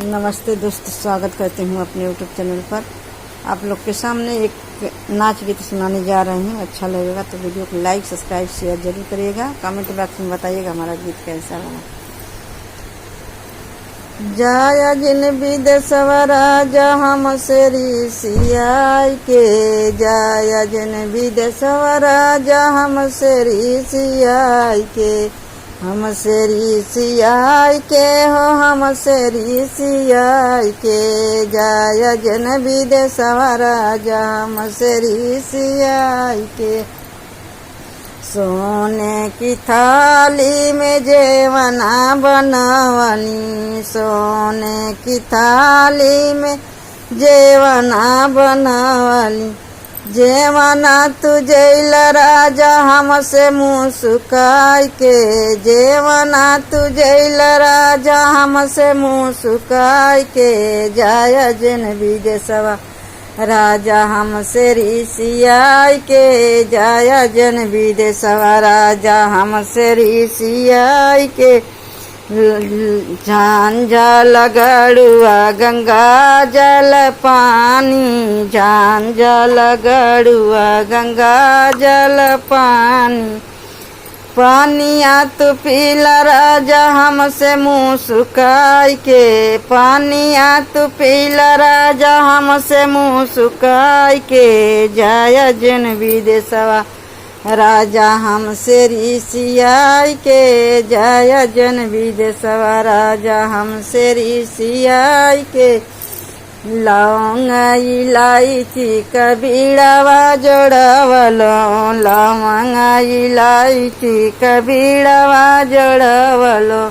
नमस्ते दोस्तों, स्वागत करती हूँ अपने यूट्यूब चैनल पर। आप लोग के सामने एक नाच गीत सुनाने जा रहे हैं। अच्छा लगेगा तो वीडियो को लाइक, सब्सक्राइब, शेयर जरूर करिएगा। कमेंट बॉक्स में बताइएगा हमारा गीत कैसा लगा। जाया जिन विदेशवा राजा हमसे ऋषियाई के, जाया जिन विदेशवा राजा हमसे ऋषियाई के, हमसे ऋषियाई के हो, हमसे ऋषियाई के, जाया जन विदेशवा राजा हमसे ऋषियाई के। सोने की थाली में जेवना बनवनी, सोने की थाली में जेवना बनवली, जेवना तुझैल राजा हमसे मुस्काई के, जेवना तुझैल राजा हमसे मुस्काई के, जाया जन विदेशवा राजा हमसे ऋषियाई के, जाया जन विदेशवा राजा हमसे ऋषियाई के। झांझल गड़ुआ गंगा जल पानी, झांझल गड़ुआ गंगा जल पानी, पानिया तू पीला राजा हमसे मुस्काई के, पानिया तू पीला राजा हमसे मुस्काई के, जाया जन विदेशवा राजा हमसे ऋषियाई के, जाया जन विदेशवा राजा हमसे ऋषियाई के। लौंग इलायची कबीड़वा जोड़वलो, लौंग इलायची कबीड़वा जोड़वलो,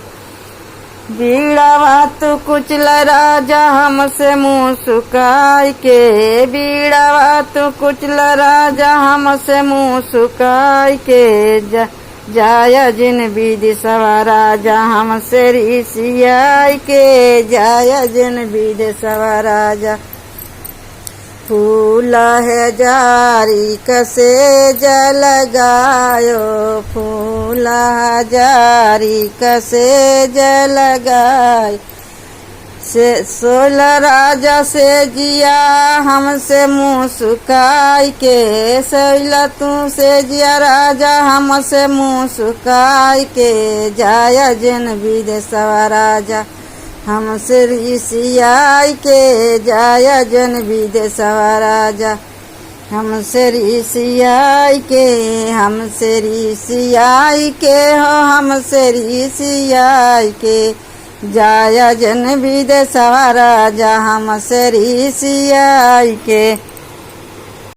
बीड़वा तू कुचल राजा हमसे मुस्काई के, बीड़वा तू कुचल राजा हमसे मुस्काई के, जाया जिन विदेशवा राजा हमसे ऋषियाई के, जाया जिन विदेशवा राजा। फूल है जारी कसे जल गायो, फूल जारी कसे जल गाय, से सोल राजा से जिया हमसे मुस्काई के, सोल तू से जिया राजा हमसे मुस्काई के, जाया जन विदेशवा राजा हमसे ऋषियाई के, जाया जन विदेशवा राजा हमसे ऋषियाई के, हमसे ऋषियाई के हो, हमसे ऋषियाई के, जाया जन विदेशवा राजा हमसे ऋषियाई के।